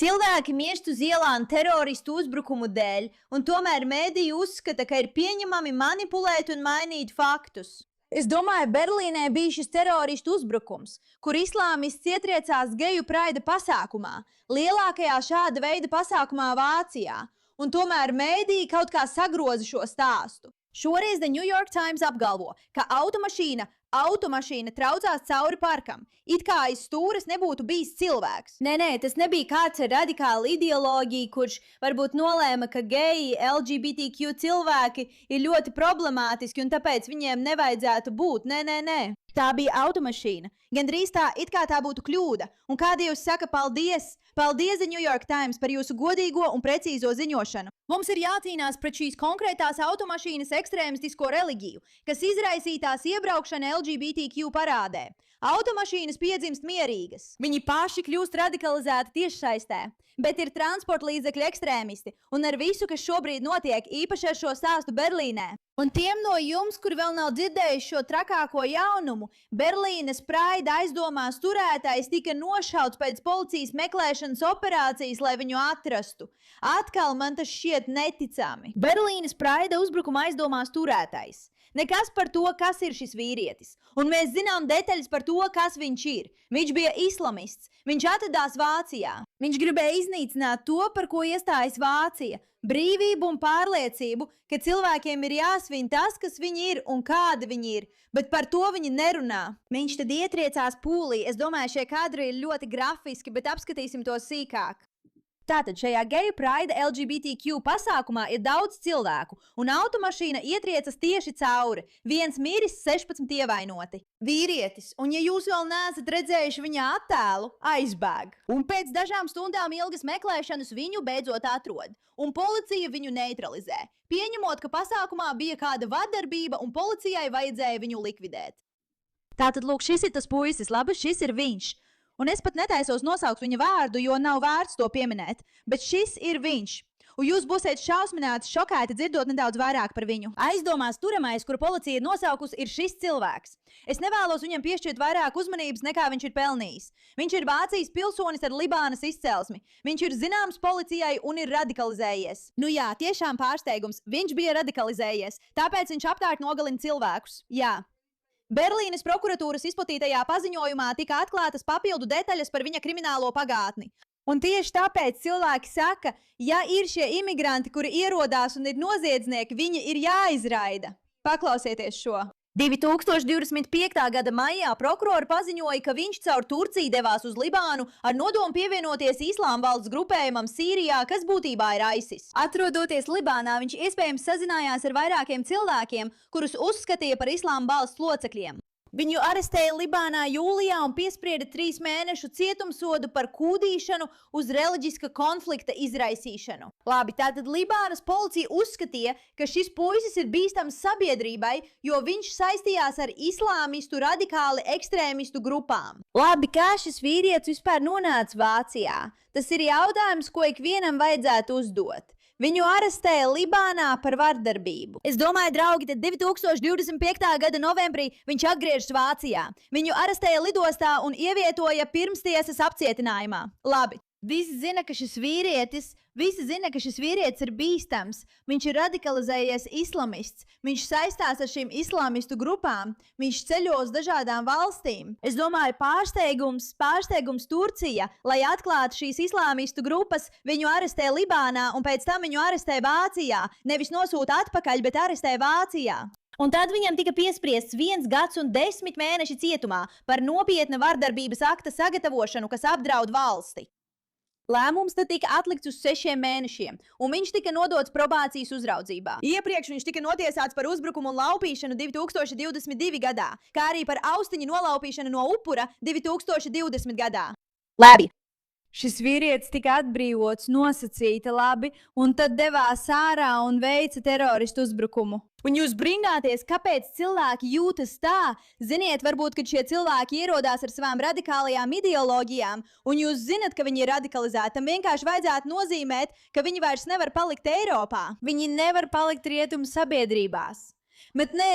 Cilvēki mirst uz ielām teroristu uzbrukumu dēļ, un tomēr mēdīji uzskata, ka ir pieņemami manipulēt un mainīt faktus. Es domāju, Berlīnē bija šis teroristu uzbrukums, kur islāmists ietriecās geju praida pasākumā, lielākajā šāda veida pasākumā Vācijā, un tomēr mēdīji kaut kā sagroza šo stāstu. Šoreiz The New York Times apgalvo, ka automašīna traucās cauri parkam, it kā aiz stūres nebūtu bijis cilvēks. Nē, tas nebija kāds ar radikālu ideoloģiju, kurš varbūt nolēma, ka geji, LGBTQ cilvēki ir ļoti problemātiski un tāpēc viņiem nevajadzētu būt. Nē. Tā bija automašīna. Gandrīz tā, it kā tā būtu kļūda. Un kā Dievs saka, paldies! Paldies The New York Times par jūsu godīgo un precīzo ziņošanu. Mums ir jācīnās pret šīs konkrētās automašīnas ekstrēmistisko reliģiju, kas izraisītās iebraukšana LGBTQ parādē. Automašīnas piedzimst mierīgas. Viņi paši kļūst radikalizēti tiešsaistē, bet ir transporta līdzekļu ekstrēmisti un ar visu, kas šobrīd notiek, īpaši ar šo stāstu Berlīnē. Un tiem no jums, kur vēl nav dzirdējuši šo trakāko jaunumu, Berlīnes Praida aizdomās turētājs tika nošauts pēc policijas meklēšanas operācijas, lai viņu atrastu. Atkal man tas šķiet neticami. Berlīnes Praida uzbrukuma aizdomās turētājs. Nekas par to, kas ir šis vīrietis. Un mēs zinām detaļas par to, kas viņš ir. Viņš bija islamists. Viņš atradās Vācijā. Viņš gribēja iznīcināt to, par ko iestājas Vācija. Brīvību un pārliecību, ka cilvēkiem ir jāsvin tas, kas viņi ir un kādi viņi ir, bet par to viņi nerunā. Viņš tad ietriecās pūlī. Es domāju, šie kadri ir ļoti grafiski, bet apskatīsim to sīkāk. Tātad šajā geju praida LGBTQ pasākumā ir daudz cilvēku, un automašīna ietriecas tieši cauri. Viens miris, 16 ievainoti. Vīrietis, un ja jūs vēl neesat redzējuši viņa attēlu, aizbēg. Un pēc dažām stundām ilgas meklēšanas viņu beidzot atrod, un policija viņu neutralizē, pieņemot, ka pasākumā bija kāda vardarbība un policijai vajadzēja viņu likvidēt. Tātad, lūk, šis ir tas puisis, labi, šis ir viņš. Un es pat netaisos nosaukt viņa vārdu, jo nav vērts to pieminēt, bet šis ir viņš. Un jūs būsiet šausmināti, šokēti dzirdot nedaudz vairāk par viņu. Aizdomās turamais, kuru policija ir nosaukusi, ir šis cilvēks. Es nevēlos viņam piešķirt vairāk uzmanības, nekā viņš ir pelnījis. Viņš ir Vācijas pilsonis ar Libānas izcelsmi. Viņš ir zināms policijai un ir radikalizējies. Nu jā, tiešām pārsteigums, viņš bija radikalizējies, tāpēc viņš apkārt nogalina cilvēkus. Jā. Berlīnes prokuratūras izplatītajā paziņojumā tika atklātas papildu detaļas par viņa kriminālo pagātni. Un tieši tāpēc cilvēki saka, ja ir šie imigranti, kuri ierodās un ir noziedznieki, viņi ir jāizraida. Paklausieties šo. 2025. gada maijā prokurori paziņoja, ka viņš caur Turciju devās uz Libānu ar nodomu pievienoties Islāma valsts grupējumam Sīrijā, kas būtībā ir ISIS. Atrodoties Libānā, viņš iespējams sazinājās ar vairākiem cilvēkiem, kurus uzskatīja par Islāma valsts locekļiem. Viņu arestēja Libānā jūlijā un piesprieda 3 mēnešu cietumsodu par kūdīšanu uz reliģiska konflikta izraisīšanu. Labi, tātad Libānas policija uzskatīja, ka šis puisis ir bīstams sabiedrībai, jo viņš saistījās ar islāmistu radikāli ekstrēmistu grupām. Labi, kā šis vīrietis vispār nonāca Vācijā? Tas ir jautājums, ko ikvienam vajadzētu uzdot. Viņu arestēja Libānā par vardarbību. Es domāju, draugi, tad 2025. gada novembrī viņš atgriežas Vācijā. Viņu arestēja lidostā un ievietoja pirmstiesas apcietinājumā. Labi. Visi zina, ka šis vīrietis ir bīstams. Viņš ir radikalizējies islamists. Viņš saistās ar šīm islamistu grupām. Viņš ceļo uz dažādām valstīm. Es domāju, pārsteigums Turcija, lai atklātu šīs islamistu grupas, viņu arestē Libānā un pēc tam viņu arestē Vācijā. Nevis nosūta atpakaļ, bet arestē Vācijā. Un tad viņam tika piespriests 1 gads un 10 mēneši cietumā par nopietna vardarbības akta sagatavošanu, kas apdraud valsti. Lēmums tad tika atlikts uz 6 mēnešiem, un viņš tika nodots probācijas uzraudzībā. Iepriekš viņš tika notiesāts par uzbrukumu un laupīšanu 2022. gadā, kā arī par austiņu nolaupīšanu no upura 2020. gadā. Labi. Šis vīrietis tika atbrīvots nosacīti labi, un tad devās ārā un veica teroristu uzbrukumu. Un jūs brīnāties, kāpēc cilvēki jūtas tā? Ziniet, varbūt, kad šie cilvēki ierodās ar savām radikālajām ideoloģijām, un jūs zinat, ka viņi ir radikalizēti, tam vienkārši vajadzētu nozīmēt, ka viņi vairs nevar palikt Eiropā. Viņi nevar palikt rietumu sabiedrībās. Bet ne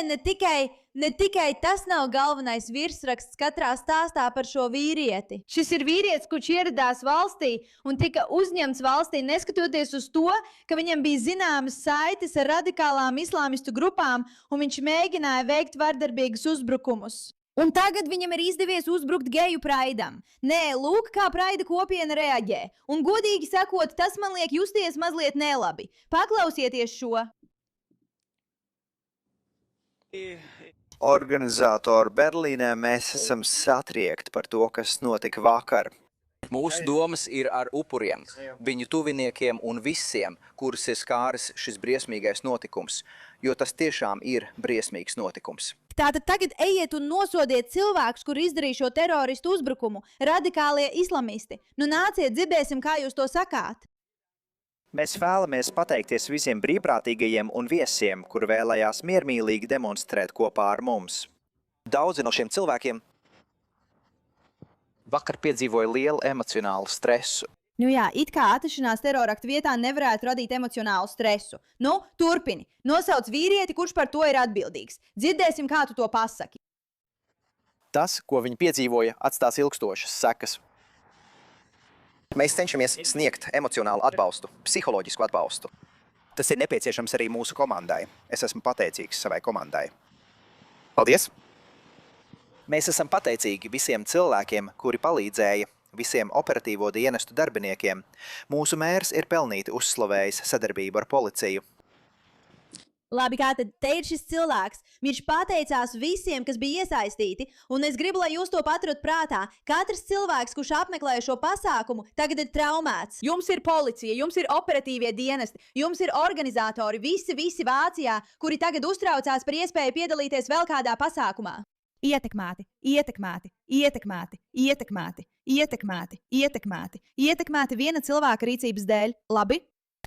Ne tikai tas nav galvenais virsraksts katrā stāstā par šo vīrieti. Šis ir vīrietis, kurš ieradās valstī un tika uzņemts valstī, neskatoties uz to, ka viņam bija zināmas saites ar radikālām islāmistu grupām, un viņš mēģināja veikt vardarbīgus uzbrukumus. Un tagad viņam ir izdevies uzbrukt geju praidam. Nē, lūk, kā praida kopiena reaģē. Un godīgi sakot, tas man liek justies mazliet nelabi. Paklausieties šo. Organizatori Berlīnē mēs esam satriekti par to, kas notika vakar. Mūsu domas ir ar upuriem, viņu tuviniekiem un visiem, kurus ir skāris šis briesmīgais notikums, jo tas tiešām ir briesmīgs notikums. Tātad tagad ejiet un nosodiet cilvēkus, kuri izdarīja šo teroristu uzbrukumu, radikālie islamisti. Nu nāciet, dzirdēsim, kā jūs to sakāt. Mēs vēlamies pateikties visiem brīvprātīgajiem un viesiem, kuri vēlējās miermīlīgi demonstrēt kopā ar mums. Daudzi no šiem cilvēkiem vakar piedzīvoja lielu emocionālu stresu. Nu jā, it kā atrašanās teroraktu vietā nevarētu radīt emocionālu stresu. Nu, turpini. Nosauc vīrieti, kurš par to ir atbildīgs. Dzirdēsim, kā tu to pasaki. Tas, ko viņi piedzīvoja, atstās ilgstošas sekas. Mēs cenšamies sniegt emocionālu atbalstu, psiholoģisku atbalstu. Tas ir nepieciešams arī mūsu komandai. Es esmu pateicīgs savai komandai. Paldies! Mēs esam pateicīgi visiem cilvēkiem, kuri palīdzēja, visiem operatīvo dienestu darbiniekiem. Mūsu mērs ir pelnīti uzslavējis sadarbību ar policiju. Labi, kā tad te ir šis cilvēks? Viņš pateicās visiem, kas bija iesaistīti, un es gribu, lai jūs to paturat prātā. Katrs cilvēks, kurš apmeklēja šo pasākumu, tagad ir traumēts. Jums ir policija, jums ir operatīvie dienesti, jums ir organizatori, visi Vācijā, kuri tagad uztraucās par iespēju piedalīties vēl kādā pasākumā. Ietekmēti, ietekmēti, ietekmēti, ietekmēti, ietekmēti, ietekmēti, ietekmēti viena cilvēka rīcības dēļ. Labi?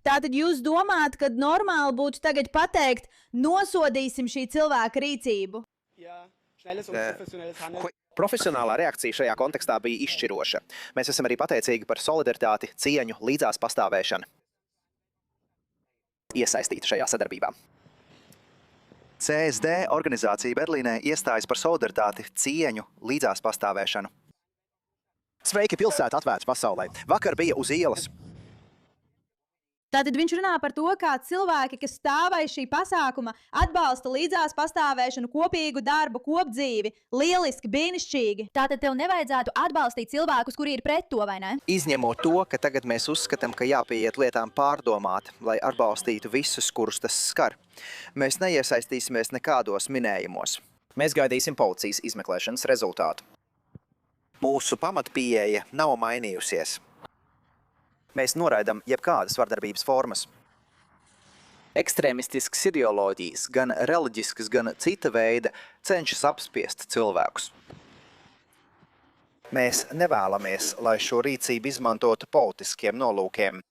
Tātad jūs domājat, ka normāli būtu tagad pateikt, nosodīsim šī cilvēka rīcību? Profesionālā reakcija šajā kontekstā bija izšķiroša. Mēs esam arī pateicīgi par solidaritāti, cieņu, līdzās pastāvēšanu. Iesaistīti šajā sadarbībā. CSD organizācija Berlīnē iestājas par solidaritāti, cieņu, līdzās pastāvēšanu. Sveiki, pilsēta atvērta pasaulē. Vakar bija uz ielas. Tātad viņš runā par to, kā cilvēki, kas stāv aiz šī pasākuma, atbalsta līdzās pastāvēšanu, kopīgu darbu, kopdzīvi. Lieliski, brīnišķīgi. Tātad tev nevajadzētu atbalstīt cilvēkus, kuri ir pret to, vai ne? Izņemot to, ka tagad mēs uzskatām, ka jāpieiet lietām pārdomāt, lai atbalstītu visus, kurus tas skar. Mēs neiesaistīsimies nekādos minējumos. Mēs gaidīsim policijas izmeklēšanas rezultātu. Mūsu pamatpieeja nav mainījusies. Mēs noraidam jebkādas vardarbības formas. Ekstrēmistiskas ideoloģijas, gan reliģiskas, gan cita veida, cenšas apspiest cilvēkus. Mēs nevēlamies, lai šo rīcību izmantotu politiskiem nolūkiem.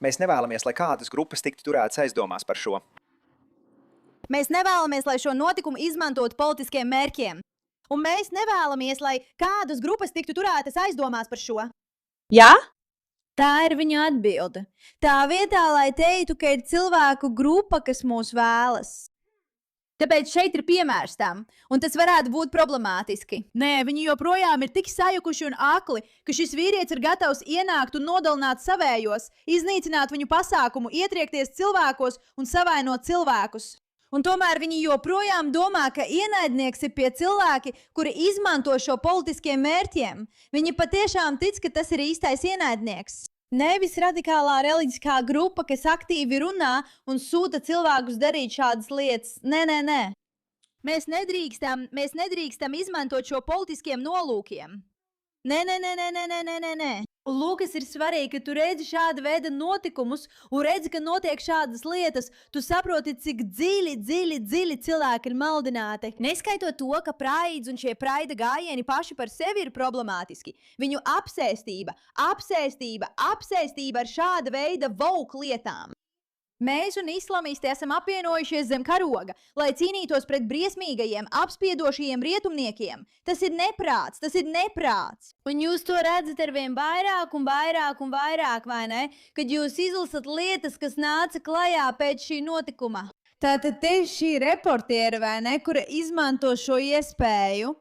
Mēs nevēlamies, lai kādas grupas tiktu turētas aizdomās par šo. Mēs nevēlamies, lai šo notikumu izmantotu politiskiem mērķiem. Un mēs nevēlamies, lai kādas grupas tiktu turētas aizdomās par šo. Jā? Tā ir viņa atbilde. Tā vietā, lai teiktu, ka ir cilvēku grupa, kas mūs vēlas. Tāpēc šeit ir piemērs tam, un tas varētu būt problemātiski. Nē, viņi joprojām ir tik sajukuši un akli, ka šis vīrietis ir gatavs ienākt un nodalināt savējos, iznīcināt viņu pasākumu, ietriekties cilvēkos un savainot cilvēkus. Un tomēr viņi joprojām domā, ka ienaidnieks ir pie cilvēki, kuri izmanto šo politiskiem mērķiem. Viņi patiešām tic, ka tas ir īstais ienaidnieks. Nevis radikālā reliģiskā grupa, kas aktīvi runā un sūta cilvēkus darīt šādas lietas. Nē. Mēs nedrīkstam izmantot šo politiskiem nolūkiem. Nē. Un lūk, kas ir svarīgi, ka tu redzi šāda veida notikumus un redzi, ka notiek šādas lietas, tu saproti, cik dziļi cilvēki ir maldināti. Neskaitot to, ka praids un šie praida gājieni paši par sevi ir problemātiski. Viņu apsēstība ar šāda veida woke lietām. Mēs un islamisti esam apvienojušies zem karoga, lai cīnītos pret briesmīgajiem, apspiedošajiem rietumniekiem. Tas ir neprāts. Un jūs to redzat arvien vairāk un vairāk, vai ne? Kad jūs izlasat lietas, kas nāca klajā pēc šī notikuma. Tātad te ir šī reportiere, vai ne, kura izmanto šo iespēju.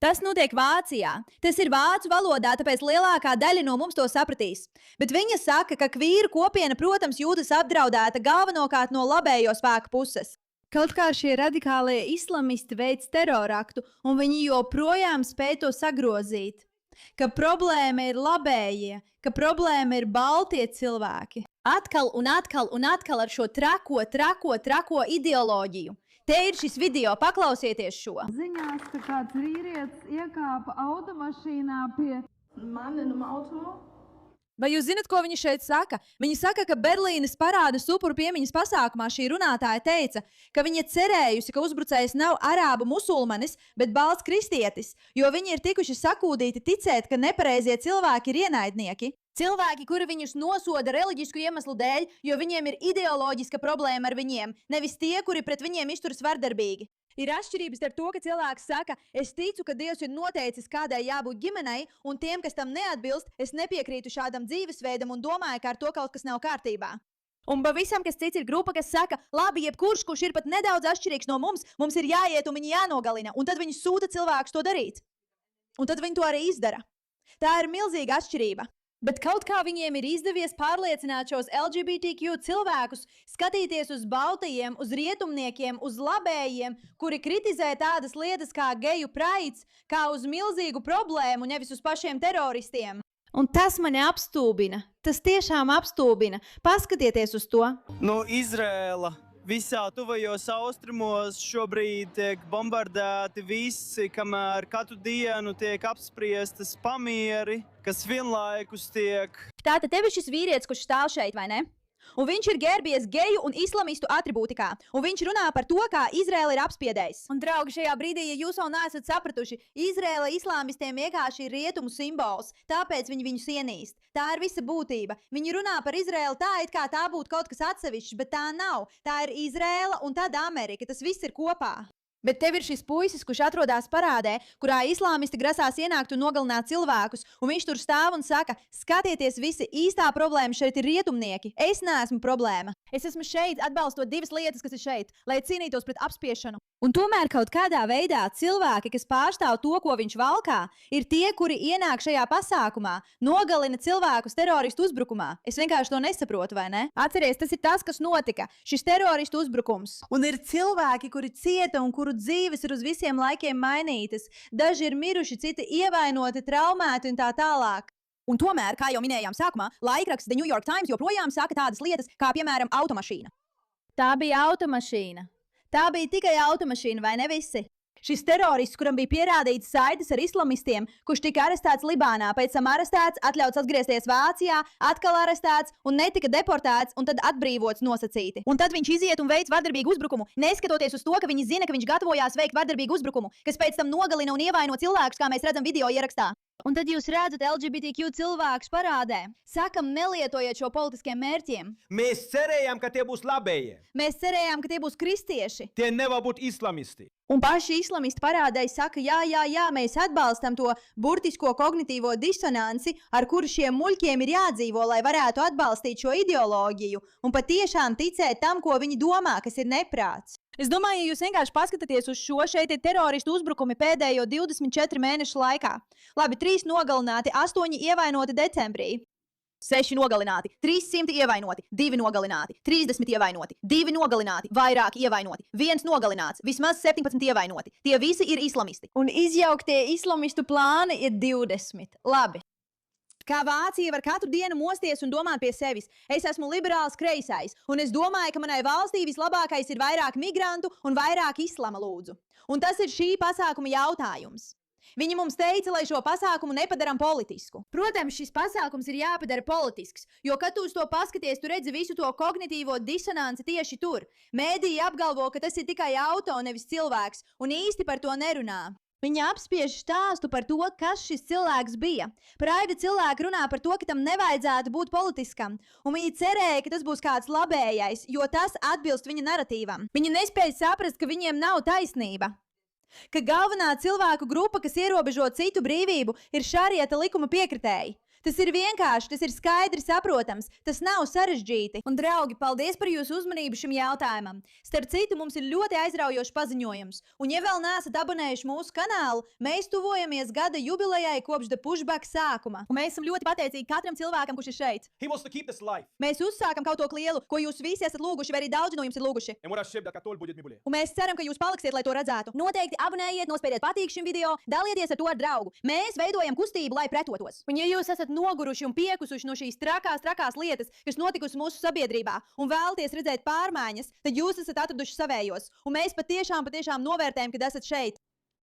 Tas notiek Vācijā. Tas ir vācu valodā, tāpēc lielākā daļa no mums to sapratīs. Bet viņa saka, ka kvīru kopiena, protams, jūtas apdraudēta galvenokārt no labējo spēku puses. Kaut kā šie radikālie islamisti veic teroraktu, un viņi joprojām spēj to sagrozīt. Ka problēma ir labējie, ka problēma ir baltie cilvēki. Atkal un atkal un atkal ar šo trako ideoloģiju. Te ir šis video, paklausieties šo. Ziņās, ka kāds vīrietis iekāpa automašīnā pie manis im auto. Vai jūs zināt, ko viņi šeit saka? Viņi saka, ka Berlīnes parādas upuru piemiņas pasākumā šī runātāja teica, ka viņa cerējusi, ka uzbrucējs nav arābu musulmanis, bet balts kristietis, jo viņi ir tikuši sakūdīti ticēt, ka nepareizie cilvēki ir ienaidnieki. Cilvēki, kuri viņus nosoda reliģisku iemeslu dēļ, jo viņiem ir ideoloģiska problēma ar viņiem, nevis tie, kuri pret viņiem izturas vardarbīgi. Ir atšķirības ar to, ka cilvēks saka, es ticu, ka Dievs ir noteicis, kādai jābūt ģimenei, un tiem, kas tam neatbilst, es nepiekrītu šādam dzīvesveidam un domāju, ka ar to kaut kas nav kārtībā. Un pavisam kas cits ir grupa, kas saka, labi, jebkurš, kurš ir pat nedaudz atšķirīgs no mums ir jāiet un viņi jānogalina, un tad viņi sūta cilvēkus to darīt. Un tad viņi to arī izdara. Tā ir milzīga atšķirība. Bet kaut kā viņiem ir izdevies pārliecināt šos LGBTQ cilvēkus, skatīties uz baltajiem, uz rietumniekiem, uz labējiem, kuri kritizē tādas lietas kā geju praids, kā uz milzīgu problēmu, nevis uz pašiem teroristiem. Un tas mani apstulbina. Tas tiešām apstulbina. Paskatieties uz to. No Izrēla. Visā tuvajos austrumos šobrīd tiek bombardēti visi, kamēr katru dienu tiek apspriestas pamieri, kas vienlaikus tiek. Tātad tev ir šis vīrietis, kurš stāv šeit, vai ne? Un viņš ir ģērbies geju un islamistu atribūtikā. Un viņš runā par to, kā Izraela ir apspiedējis. Un, draugi, šajā brīdī, ja jūs vēl neesat sapratuši, Izraela islāmistiem vienkārši ir rietumu simbols, tāpēc viņi viņus ienīst. Tā ir visa būtība. Viņi runā par Izraelu tā, it kā tā būtu kaut kas atsevišķs, bet tā nav. Tā ir Izraela un tad Amerika. Tas viss ir kopā. Bet tev ir šis puisis, kurš atrodas parādē, kurā islāmisti grasās ienākt un nogalināt cilvēkus, un viņš tur stāv un saka, skatieties visi, īstā problēma šeit ir rietumnieki. Es neesmu problēma. Es esmu šeit atbalstot divas lietas, kas ir šeit, lai cīnītos pret apspiešanu. Un tomēr kaut kādā veidā cilvēki, kas pārstāv to, ko viņš valkā, ir tie, kuri ienāk šajā pasākumā, nogalina cilvēkus teroristu uzbrukumā. Es vienkārši to nesaprotu, vai ne? Atceries, tas ir tas, kas notika, šis teroristu uzbrukums. Un ir cilvēki, kuri cieta un kuru dzīves ir uz visiem laikiem mainītas. Daži ir miruši, citi ievainoti, traumēti un tā tālāk. Un tomēr, kā jau minējām sākumā, laikraksts The New York Times joprojām saka tādas lietas, kā piemēram automašīna. Tā bija automašīna. Tā bija tikai automašīna, vai ne visi? Šis terorists, kuram bija pierādīts saites ar islamistiem, kurš tika arestēts Libānā, pēc tam arestēts, atļauts atgriezties Vācijā, atkal arestēts un netika deportēts un tad atbrīvots nosacīti. Un tad viņš iziet un veic vardarbīgu uzbrukumu, neskatoties uz to, ka viņi zina, ka viņš gatavojās veikt vardarbīgu uzbrukumu, kas pēc tam nogalina un ievaino cilvēkus, kā mēs redzam video ierakstā. Un tad jūs redzat LGBTQ cilvēkus parādē. Sakam, nelietojiet šo politiskiem mērķiem. Mēs cerējām, ka tie būs labējie. Mēs cerējām, ka tie būs kristieši. Tie nevar būt islamisti. Un paši islamisti parādēji saka, jā, mēs atbalstam to burtisko kognitīvo disonanci, ar kuru šiem muļķiem ir jādzīvo, lai varētu atbalstīt šo ideoloģiju un patiešām ticēt tam, ko viņi domā, kas ir neprāts. Es domāju, ja jūs vienkārši paskatāties uz šo, šeit ir teroristu uzbrukumi pēdējo 24 mēnešu laikā. Labi, 3 nogalināti, 8 ievainoti decembrī. 6 nogalināti, 300 ievainoti, 2 nogalināti, 30 ievainoti, 2 nogalināti, vairāk ievainoti, 1 nogalināts, vismaz 17 ievainoti. Tie visi ir islamisti. Un izjauktie islamistu plāni ir 20. Labi. Kā Vācija var katru dienu mosties un domāt pie sevis. Es esmu liberāls kreisais, un es domāju, ka manai valstī vislabākais ir vairāk migrantu un vairāk islama lūdzu. Un tas ir šī pasākuma jautājums. Viņi mums teica, lai šo pasākumu nepadaram politisku. Protams, šis pasākums ir jāpadara politisks, jo, kad tu uz to paskaties, tu redzi visu to kognitīvo disonanci tieši tur. Mēdīji apgalvo, ka tas ir tikai auto, nevis cilvēks, un īsti par to nerunā. Viņa apspiež stāstu par to, kas šis cilvēks bija. Praida cilvēki runā par to, ka tam nevajadzētu būt politiskam, un viņi cerēja, ka tas būs kāds labējais, jo tas atbilst viņa naratīvam. Viņi nespēja saprast, ka viņiem nav taisnība. Ka galvenā cilvēku grupa, kas ierobežo citu brīvību, ir šarieta likuma piekritēji. Tas ir vienkārši, tas ir skaidri saprotams, tas nav sarežģīti. Un, draugi, paldies par jūsu uzmanību šim jautājumam. Starp citu, mums ir ļoti aizraujošs paziņojums. Un, ja vēl neesat abonējuši mūsu kanālu, mēs tuvojamies gada jubilejai kopš The Pushback sākuma. Un mēs esam ļoti pateicīgi katram cilvēkam, kurš ir šeit. He wants to keep this life. Mēs uzsākam kaut ko lielu, ko jūs visi esat lūguši, vai arī daudzi no jums ir lūguši. And what I dacă tot будет mibule. Un mēs ceram, ka jūs paliksiet, lai to redzētu. Noteikti abonējiet, nospiediet patīk šim video, dalieties ar to ar draugu. Mēs veidojam kustību, lai pretotos. Un, ja jūs esat noguruši un piekusuši no šīs trakās lietas, kas notikusi mūsu sabiedrībā, un vēlaties redzēt pārmaiņas, tad jūs esat atraduši savējos. Un mēs patiešām novērtējam, kad esat šeit.